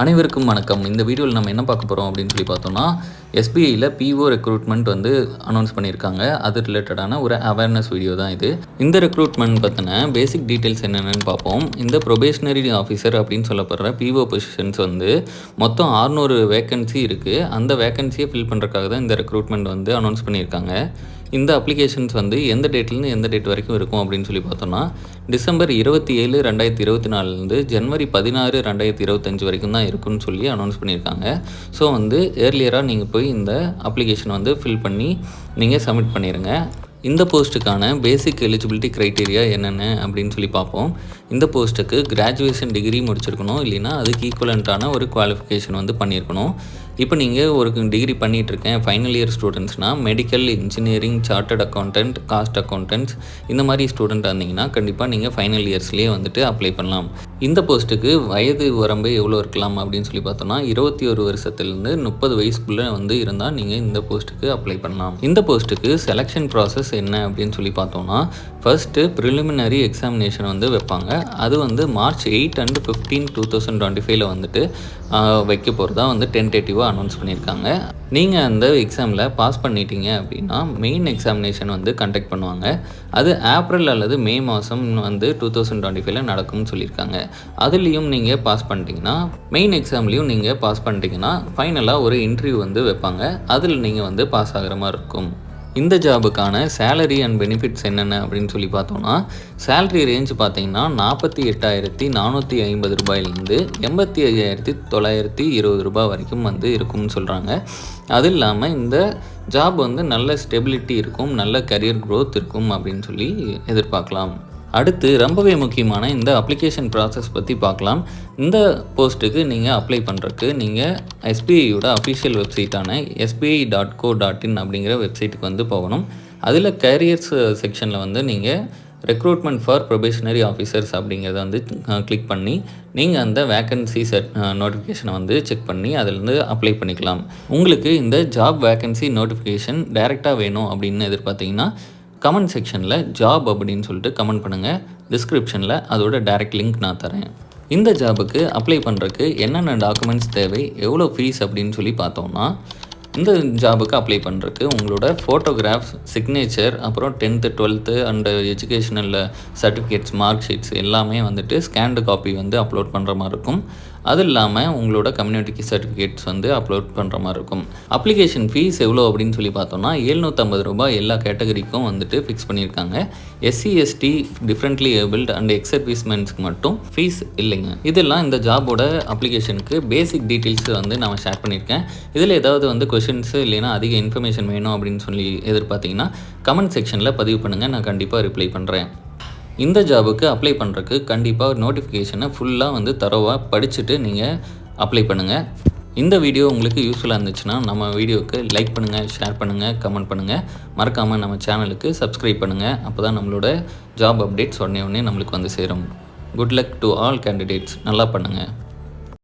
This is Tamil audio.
அனைவருக்கும் வணக்கம். இந்த வீடியோவில் நம்ம என்ன பார்க்க போகிறோம் அப்படின்னு சொல்லி பார்த்தோம்னா, எஸ்பிஐயில் பிஓ ரெக்ரூட்மெண்ட் வந்து அனௌன்ஸ் பண்ணியிருக்காங்க. அது ரிலேட்டடான ஒரு அவேர்னஸ் வீடியோ தான் இது. இந்த ரெக்ரூட்மெண்ட் பற்றின பேசிக் டீட்டெயில்ஸ் என்னென்னு பார்ப்போம். இந்த ப்ரொபேஷனரி ஆஃபீஸர் அப்படின்னு சொல்லப்படுற பிஓ பொசிஷன்ஸ் வந்து மொத்தம் 600 வேக்கன்சி இருக்குது. அந்த வேக்கன்சியை ஃபில் பண்ணுறதுக்காக தான் இந்த ரெக்ரூட்மெண்ட் வந்து அனௌன்ஸ் பண்ணியிருக்காங்க. இந்த அப்ளிகேஷன்ஸ் வந்து எந்த டேட்லேருந்து எந்த டேட் வரைக்கும் இருக்கும் அப்படின்னு சொல்லி பார்த்தோம்னா, டிசம்பர் 27, 2024 ஜனவரி 16, 2025 வரைக்கும் தான் இருக்குன்னு சொல்லி அனௌன்ஸ் பண்ணியிருக்காங்க. ஸோ வந்து ஏர்லியராக நீங்கள் போய் இந்த அப்ளிகேஷன் வந்து ஃபில் பண்ணி நீங்கள் சப்மிட் பண்ணிடுங்க. இந்த போஸ்ட்டுக்கான பேசிக் எலிஜிபிலிட்டி க்ரைட்டீரியா என்னென்ன அப்படின்னு சொல்லி பார்ப்போம். இந்த போஸ்ட்டுக்கு கிராஜுவேஷன் டிகிரி முடிச்சிருக்கணும், இல்லைனா அதுக்கு ஈக்குவலண்ட்டான ஒரு குவாலிஃபிகேஷன் வந்து பண்ணியிருக்கணும். இப்போ நீங்கள் ஒரு டிகிரி பண்ணிகிட்ருக்கேன், ஃபைனல் இயர் ஸ்டூடெண்ட்ஸ்னால் medical, engineering, chartered accountant, cost accountants இந்த மாதிரி ஸ்டூடெண்ட்டாக இருந்தீங்கன்னா கண்டிப்பாக நீங்கள் ஃபைனல் இயர்ஸ்லேயே வந்துட்டு அப்ளை பண்ணலாம். இந்த போஸ்ட்டுக்கு வயது வரம்பு எவ்வளோ இருக்கலாம் அப்படின்னு சொல்லி பார்த்தோம்னா, 21 வருஷத்துலேருந்து 30 வயசுக்குள்ளே வந்து இருந்தால் நீங்கள் இந்த போஸ்ட்டுக்கு அப்ளை பண்ணலாம். இந்த போஸ்ட்டுக்கு செலெக்ஷன் ப்ராசஸ் என்ன அப்படின்னு சொல்லி பார்த்தோம்னா, ஃபர்ஸ்ட்டு ப்ரிலிமினரி எக்ஸாமினேஷன் வந்து வைப்பாங்க. அது வந்து March 8 and 15, 2025 வந்துட்டு வைக்க போகிறதா வந்து டென்டேட்டிவாக அனௌன்ஸ் பண்ணியிருக்காங்க. நீங்கள் அந்த எக்ஸாமில் பாஸ் பண்ணிட்டீங்க அப்படின்னா மெயின் எக்ஸாமினேஷன் வந்து கண்டக்ட் பண்ணுவாங்க. அது ஏப்ரல் அல்லது மே மாதம் வந்து 2025 நடக்கும்னு சொல்லியிருக்காங்க. அதுலேயும் நீங்கள் பாஸ் பண்ணிட்டீங்கன்னா, மெயின் எக்ஸாம்லேயும் நீங்கள் பாஸ் பண்ணிட்டீங்கன்னா ஃபைனலாக ஒரு இன்டர்வியூ வந்து வைப்பாங்க. அதில் நீங்கள் வந்து பாஸ் ஆகிற மாதிரி இருக்கும். இந்த ஜாபுக்கான சேலரி அண்ட் பெனிஃபிட்ஸ் என்னென்ன அப்படின்னு சொல்லி பார்த்தோம்னா, சேலரி ரேஞ்ச் பார்த்தீங்கன்னா 48,450 ரூபாயிலேருந்து 85,920 ரூபாய் வரைக்கும் வந்து இருக்கும்னு சொல்கிறாங்க. அது இல்லாமல் இந்த ஜாப் வந்து நல்ல ஸ்டெபிலிட்டி இருக்கும், நல்ல கரியர் க்ரோத் இருக்கும் அப்படின்னு சொல்லி எதிர்பார்க்கலாம். அடுத்து ரொம்பவே முக்கியமான இந்த அப்ளிகேஷன் ப்ராசஸ் பற்றி பார்க்கலாம். இந்த போஸ்ட்டுக்கு நீங்கள் அப்ளை பண்ணுறதுக்கு நீங்கள் எஸ்பிஐயோட அஃபிஷியல் வெப்சைட்டான sbi.co.in அப்படிங்கிற வெப்சைட்டுக்கு வந்து போகணும். அதில் கேரியர்ஸ் செக்ஷனில் வந்து நீங்கள் ரெக்ரூட்மெண்ட் ஃபார் ப்ரொபேஷனரி ஆஃபீஸர்ஸ் அப்படிங்கிறத வந்து கிளிக் பண்ணி நீங்கள் அந்த வேக்கன்சி நோட்டிஃபிகேஷனை வந்து செக் பண்ணி அதிலேருந்து அப்ளை பண்ணிக்கலாம். உங்களுக்கு இந்த ஜாப் வேக்கன்சி நோட்டிஃபிகேஷன் டைரெக்டாக வேணும் அப்படின்னு எதிர்பார்த்தீங்கன்னா கமெண்ட் செக்ஷனில் ஜாப் அப்படின்னு சொல்லிட்டு கமெண்ட் பண்ணுங்கள். டிஸ்கிரிப்ஷனில் அதோட டைரக்ட் லிங்க் நான் தரேன். இந்த ஜாபுக்கு அப்ளை பண்ணுறதுக்கு என்னென்ன டாக்குமெண்ட்ஸ் தேவை, எவ்வளோ ஃபீஸ் அப்படின்னு சொல்லி பார்த்தோம்னா, இந்த ஜாபுக்கு அப்ளை பண்ணுறதுக்கு உங்களோட ஃபோட்டோகிராஃப்ஸ், சிக்னேச்சர், அப்புறம் 10th, 12th and educational certificates, mark sheets எல்லாமே வந்துட்டு ஸ்கேன்டு காப்பி வந்து அப்லோட் பண்ணுற மாதிரி இருக்கும். அது இல்லாமல் உங்களோட கம்யூனிட்டி சர்டிஃபிகேட்ஸ் வந்து அப்லோட் பண்ணுற மாதிரி இருக்கும். அப்ளிகேஷன் ஃபீஸ் எவ்வளோ அப்படின்னு சொல்லி பார்த்தோம்னா 750 ரூபாய் எல்லா கேட்டகரிக்கும் வந்துட்டு ஃபிக்ஸ் பண்ணியிருக்காங்க. SC, ST, differently abled and ex சர்வீஸ்மென்ஸ்க்கு மட்டும் ஃபீஸ் இல்லைங்க. இதெல்லாம் இந்த ஜாபோட அப்ளிகேஷனுக்கு பேசிக் டீட்டெயில்ஸ் வந்து நான் ஷேர் பண்ணியிருக்கேன். இதில் ஏதாவது வந்து கொஷின்ஸு இல்லைனா அதிக இன்ஃபர்மேஷன் வேணும் அப்படின்னு சொல்லி எதிர்பார்த்தீங்கன்னா கமெண்ட் செக்ஷனில் பதிவு பண்ணுங்கள், நான் கண்டிப்பாக ரிப்ளை பண்ணுறேன். இந்த ஜாபுக்கு அப்ளை பண்ணுறதுக்கு கண்டிப்பாக நோட்டிஃபிகேஷனை ஃபுல்லாக வந்து தரோவாக படிச்சுட்டு நீங்கள் அப்ளை பண்ணுங்கள். இந்த வீடியோ உங்களுக்கு யூஸ்ஃபுல்லாக இருந்துச்சுன்னா நம்ம வீடியோவுக்கு லைக் பண்ணுங்கள், ஷேர் பண்ணுங்கள், கமெண்ட் பண்ணுங்கள். மறக்காமல் நம்ம சேனலுக்கு சப்ஸ்கிரைப் பண்ணுங்கள். அப்போ தான் நம்மளோட ஜாப் அப்டேட்ஸ் உடனே நம்மளுக்கு வந்து சேரும். Good luck to all candidates. நல்லா பண்ணுங்கள்.